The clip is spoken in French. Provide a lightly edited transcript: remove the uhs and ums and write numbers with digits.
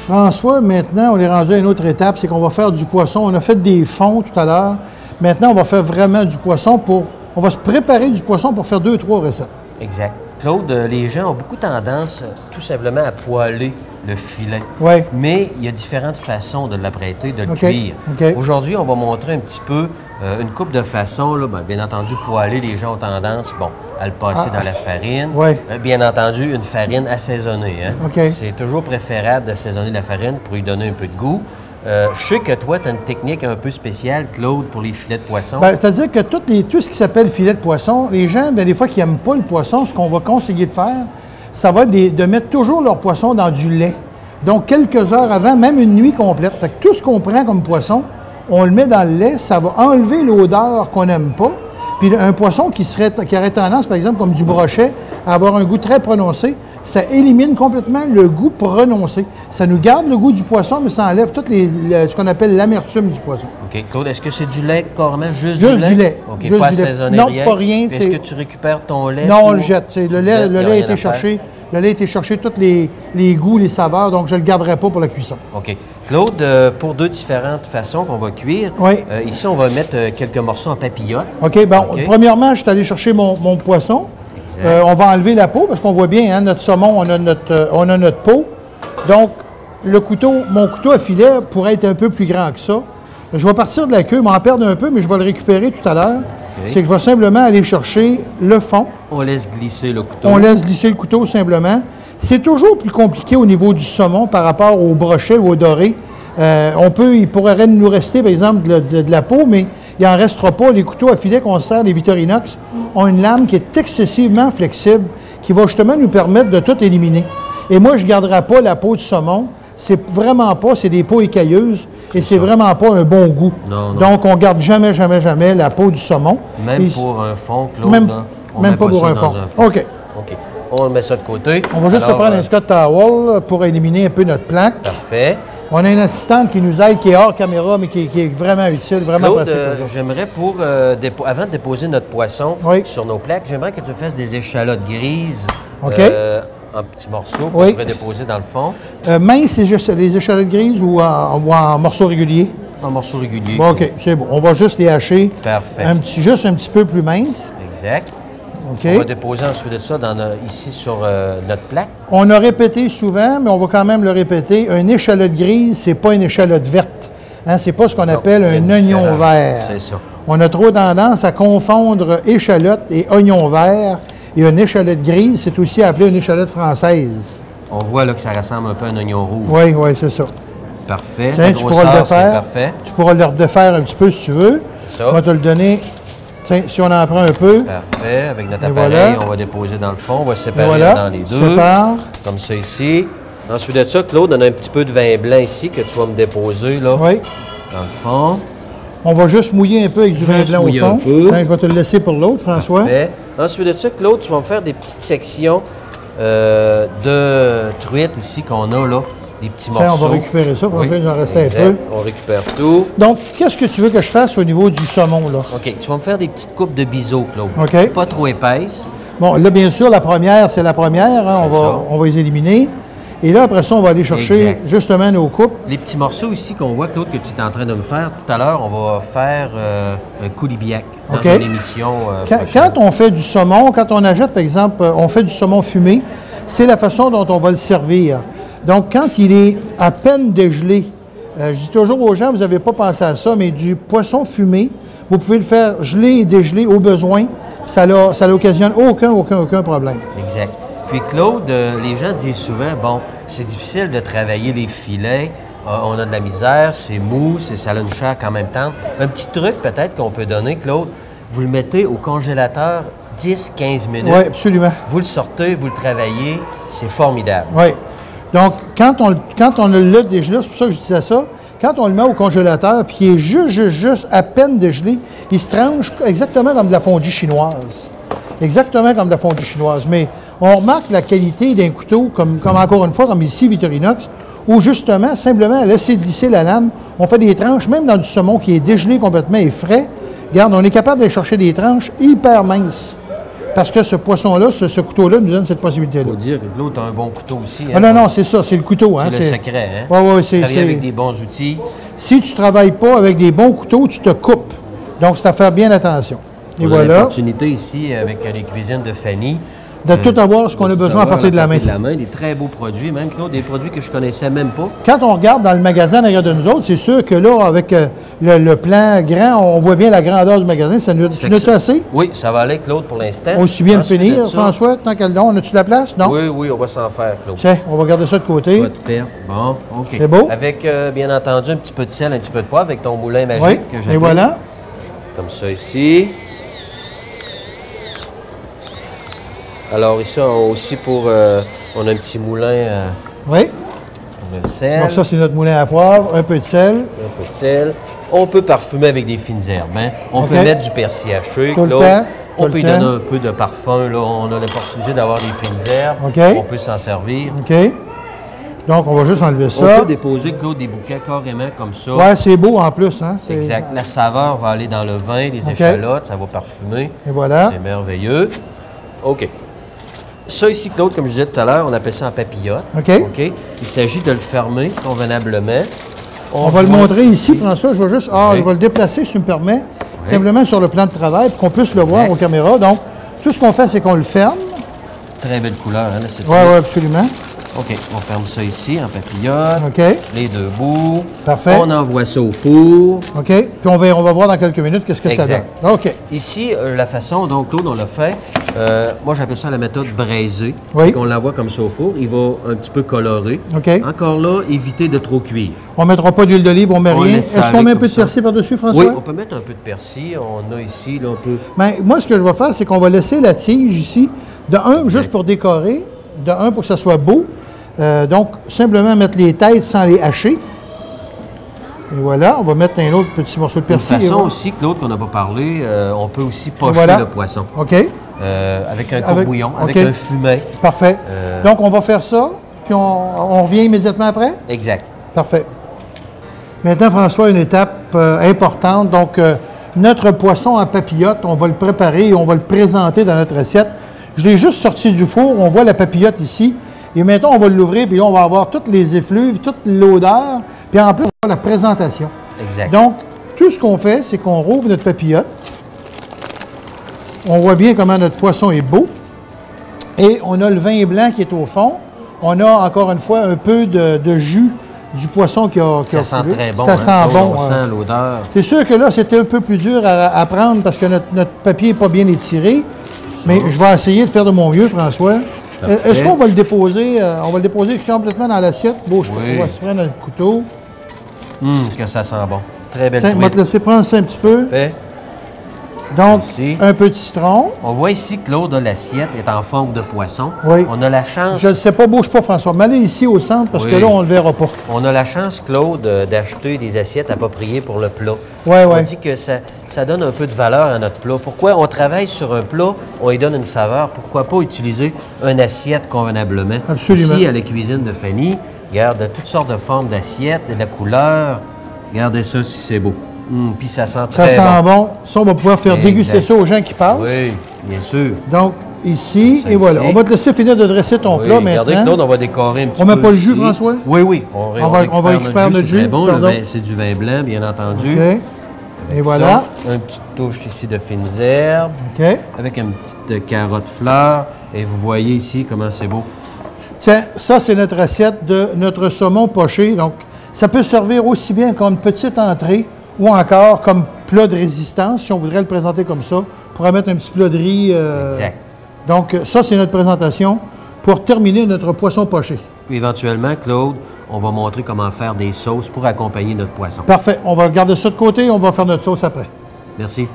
François, maintenant, on est rendu à une autre étape, c'est qu'on va faire du poisson. On a fait des fonds tout à l'heure. Maintenant, on va faire vraiment du poisson on va se préparer du poisson pour faire 2-3 recettes. Exact. Claude, les gens ont beaucoup tendance tout simplement à poêler le filet. Oui. Mais il y a différentes façons de l'apprêter, de le cuire. OK. Aujourd'hui, on va montrer un petit peu une couple de façons. Là, bien entendu, poêler, les gens ont tendance à le passer dans la farine. Oui. Bien entendu, une farine assaisonnée. Hein? OK. C'est toujours préférable d'assaisonner la farine pour lui donner un peu de goût. Je sais que toi, tu as une technique un peu spéciale, Claude, pour les filets de poisson. Bien, c'est-à-dire que tout ce qui s'appelle filet de poisson, les gens, bien, des fois, qui n'aiment pas le poisson, ce qu'on va conseiller de faire, ça va être de mettre toujours leur poisson dans du lait. Donc, quelques heures avant, même une nuit complète. Fait que tout ce qu'on prend comme poisson, on le met dans le lait, ça va enlever l'odeur qu'on n'aime pas. Puis un poisson qui aurait tendance, par exemple, comme du brochet, à avoir un goût très prononcé, ça élimine complètement le goût prononcé. Ça nous garde le goût du poisson, mais ça enlève ce qu'on appelle l'amertume du poisson. OK. Claude, est-ce que c'est du lait carrément? Juste du lait? lait. OK, Juste pas du lait. assaisonné, Non, rien? pas rien. Est-ce que tu récupères ton lait? Non, on le jette. Le lait a été cherché. cherché. Le lait a été chercher tous les goûts, les saveurs, donc je ne le garderai pas pour la cuisson. OK. Claude, pour 2 différentes façons qu'on va cuire, Oui. Ici, on va mettre quelques morceaux en papillote. OK, bon, premièrement, je suis allé chercher mon poisson. On va enlever la peau parce qu'on voit bien, hein, notre saumon, on a notre peau. Donc, mon couteau à filet pourrait être un peu plus grand que ça. Je vais partir de la queue, m'en perdre un peu, mais je vais le récupérer tout à l'heure. Okay. C'est que je vais simplement aller chercher le fond. On laisse glisser le couteau. On laisse glisser le couteau simplement. C'est toujours plus compliqué au niveau du saumon par rapport au brochet ou au doré. Il pourrait nous rester, par exemple, de la peau, mais il n'en restera pas. Les couteaux à filet qu'on sert, les Victorinox, ont une lame qui est excessivement flexible, qui va justement nous permettre de tout éliminer. Et moi, je ne garderai pas la peau du saumon. C'est vraiment pas, c'est des peaux écailleuses et c'est vraiment pas un bon goût. Non. Donc, on ne garde jamais la peau du saumon. Même pour un fond, Claude, même pas pour un fond. OK. On met ça de côté. On va juste se prendre un Scott Towel pour éliminer un peu notre plaque. Parfait. On a une assistante qui nous aide, qui est hors caméra, mais qui est vraiment utile, vraiment Claude, pratique. J'aimerais avant de déposer notre poisson sur nos plaques, j'aimerais que tu fasses des échalotes grises en petits morceaux qu'on pourrait déposer dans le fond. Minces, les échalotes grises ou en morceaux réguliers? En morceaux réguliers. Bon, OK, c'est bon. On va juste les hacher. Parfait. Juste un petit peu plus mince. Exact. OK. On va déposer ensuite de ça ici sur notre plaque. On a répété souvent, mais on va quand même le répéter. Une échalote grise, c'est pas une échalote verte. Hein, c'est pas ce qu'on appelle un oignon vert. C'est ça. On a trop tendance à confondre échalote et oignon vert. Et une échalote grise, c'est aussi appelé une échalote française. On voit là que ça ressemble un peu à un oignon rouge. Oui, c'est ça. Parfait. Tiens, tu pourras le défaire. Parfait. Tu pourras le redéfaire un petit peu si tu veux. Ça. On va te le donner. Tiens, si on en prend un peu. Parfait. Avec notre appareil, on va déposer dans le fond. On va séparer dans les deux. Sépare. Comme ça ici. Ensuite de ça, Claude, on a un petit peu de vin blanc ici que tu vas me déposer là. Oui. Dans le fond. On va juste mouiller un peu avec du vin blanc au fond. Tiens, je vais te le laisser pour l'autre, François. Parfait. Ensuite de ça, Claude, tu vas me faire des petites sections de truite ici qu'on a là. Des petits morceaux. On va récupérer ça. François, il en reste un peu. On récupère tout. Donc, qu'est-ce que tu veux que je fasse au niveau du saumon, là? OK. Tu vas me faire des petites coupes de biseau, Claude. OK. Pas trop épaisses. Bon, là, bien sûr, la première, c'est la première. Hein, on va les éliminer. Et là, après ça, on va aller chercher justement nos coupes. Les petits morceaux ici qu'on voit, Claude, que tu es en train de me faire, tout à l'heure, on va faire un coulibiac dans une émission quand on fait du saumon, quand on achète, par exemple, on fait du saumon fumé, c'est la façon dont on va le servir. Donc, quand il est à peine dégelé, je dis toujours aux gens, vous n'avez pas pensé à ça, mais du poisson fumé, vous pouvez le faire geler et dégeler au besoin. Ça n'occasionne aucun problème. Exact. Puis Claude, les gens disent souvent, bon, c'est difficile de travailler les filets, on a de la misère, c'est mou, ça a une chair quand même tendre. Un petit truc peut-être qu'on peut donner, Claude, vous le mettez au congélateur 10-15 minutes. Oui, absolument. Vous le sortez, vous le travaillez, c'est formidable. Oui. Donc, quand on le dégelé, c'est pour ça que je disais ça, quand on le met au congélateur puis il est juste à peine dégelé, il se tranche exactement comme de la fondue chinoise. Exactement comme de la fondue chinoise. Mais on remarque la qualité d'un couteau, comme encore une fois, comme ici, Victorinox, où justement, simplement, à laisser glisser la lame, on fait des tranches, même dans du saumon qui est dégelé complètement et frais. Regarde, on est capable d'aller chercher des tranches hyper minces. parce que ce poisson-là, ce couteau-là nous donne cette Il possibilité-là. faut dire que l'autre a un bon couteau aussi. Ah, non, c'est ça, c'est le couteau. C'est Hein, le secret. Hein? Oui, oui, c'est... Travailler avec des bons outils. Si tu ne travailles pas avec des bons couteaux, tu te coupes. Donc, c'est à faire bien attention. Et On a voilà. l'opportunité ici, avec les cuisines de Fanny, De tout avoir ce qu'on a besoin à portée de la main. Des très beaux produits, même Claude, des produits que je ne connaissais même pas. Quand on regarde dans le magasin derrière de nous autres, c'est sûr que là, avec le plan grand, on voit bien la grandeur du magasin. Tu n'as-tu assez? Oui, ça va aller, Claude, pour l'instant. Aussi bien le Ensuite finir, de ça- François, tant qu'elle donne. On a-tu de la place? Non? Oui, oui, on va s'en faire, Claude. Tiens, on va garder ça de côté. Pas de perte. Bon, OK. C'est beau? Avec, bien entendu, un petit peu de sel, un petit peu de poivre avec ton moulin magique Oui, que j'ai. et voilà. Comme ça ici. Alors ici, on a aussi on a un petit moulin, Oui. on a le sel, Donc ça, c'est notre moulin à poivre, un peu de sel. un peu de sel. On peut parfumer avec des fines herbes. Hein? On OK. peut mettre du persil haché, Tout le Claude. temps, On tout peut le y donner temps. un peu de parfum. Là. On a l'opportunité d'avoir des fines herbes. OK. On peut s'en servir. OK. Donc, on va juste enlever On ça. peut déposer, Claude, des bouquets carrément comme ça. Ouais, c'est beau en plus. Hein? C'est- Exact. La saveur va aller dans le vin, les échalotes, ça va parfumer. Et voilà. C'est merveilleux. OK. Ça ici, Claude, comme je disais tout à l'heure, on appelle ça en papillote. OK. Il s'agit de le fermer convenablement. On va le voit montrer ici, François. Je vais juste. Oui. Je vais le déplacer, si tu me permets. Simplement sur le plan de travail, pour qu'on puisse le voir aux caméras. Donc, tout ce qu'on fait, c'est qu'on le ferme. Très belle couleur, hein, là, c'est Oui, oui, absolument. OK, on ferme ça ici en papillote. OK. Les deux bouts. Parfait. On envoie ça au four. OK. Puis on va voir dans quelques minutes qu'est-ce que ça Exact. donne. OK. Ici, la façon dont Claude on l'a fait, moi j'appelle ça la méthode braisée. Oui. C'est qu'on l'envoie comme ça au four. Il va un petit peu colorer. OK. Encore là, éviter de trop cuire. On ne mettra pas d'huile d'olive, on ne met On rien. laisse Est-ce qu'on aller met un comme peu de ça. persil par-dessus, François? Oui, on peut mettre un peu de persil. On a ici, là, un peu. Ben, moi, ce que je vais faire, c'est qu'on va laisser la tige ici. De un, juste pour décorer. De un, pour que ça soit beau. Donc, simplement mettre les têtes sans les hacher. Et voilà, on va mettre un autre petit morceau de Une persil. façon Et voilà. aussi, Claude, qu'on n'a pas parlé, on peut aussi pocher Voilà. le poisson. OK, Avec un Avec- courbouillon, avec OK. un fumet. parfait. Donc, on va faire ça, puis on revient immédiatement après? Exact. Parfait. Maintenant, François, une étape importante. Donc, notre poisson en papillote, on va le préparer et on va le présenter dans notre assiette. Je l'ai juste sorti du four. On voit la papillote ici. Et maintenant, on va l'ouvrir, puis là, on va avoir toutes les effluves, toute l'odeur, puis en plus, on va la présentation. Exact. Donc, tout ce qu'on fait, c'est qu'on rouvre notre papillote. On voit bien comment notre poisson est beau. Et on a le vin blanc qui est au fond. On a, encore une fois, un peu de jus du poisson qui a ça sent coulé. très bon. Ça hein, sent Claude, bon. On sent l'odeur. C'est sûr que là, c'était un peu plus dur à prendre parce que notre papier n'est pas bien étiré. Mais je vais essayer de faire de mon mieux, François. Est-ce qu'on va le déposer? On va le déposer complètement dans l'assiette. Bouge pas, Oui. on va se prendre un couteau. Que ça sent bon. Très belle Tiens, on va te truite. laisser prendre ça un petit peu. Fait. Donc, Ici. un peu de citron. On voit ici que Claude, l'assiette est en forme de poisson. Oui. On a la chance. Je ne sais pas, bouge pas, François. Mais allez ici au centre parce que Oui. là, on ne le verra pas. On a la chance, Claude, d'acheter des assiettes appropriées pour le plat. Oui, On oui. dit que ça donne un peu de valeur à notre plat. Pourquoi on travaille sur un plat, on lui donne une saveur. Pourquoi pas utiliser une assiette convenablement? Absolument. Ici, à la cuisine de Fanny, regarde toutes sortes de formes d'assiettes, de la couleur. Regardez ça si c'est beau. Puis ça sent Ça très sent bon. bon. Ça, on va pouvoir faire Exact. déguster ça aux gens qui passent. Oui, bien sûr. Donc, ici, Ça et voilà. ici. On va te laisser finir de dresser ton Oui, plat regardez, maintenant. Claude, on va décorer un petit On peu met pas le jus, ici. François? Oui, oui. On va récupérer notre jus, C'est très bon. pardon. C'est du vin blanc, bien entendu. OK. Et voilà. Ça, une petite touche ici de fines herbes, OK. avec une petite carotte fleur. Et vous voyez ici comment c'est beau. Tiens, ça, c'est notre assiette de notre saumon poché. Donc, ça peut servir aussi bien comme petite entrée ou encore comme plat de résistance, si on voudrait le présenter comme ça. On pourrait mettre un petit plat de riz. Exact. Donc, ça, c'est notre présentation pour terminer notre poisson poché. Puis éventuellement, Claude, on va montrer comment faire des sauces pour accompagner notre poisson. Parfait. On va garder ça de côté et on va faire notre sauce après. Merci.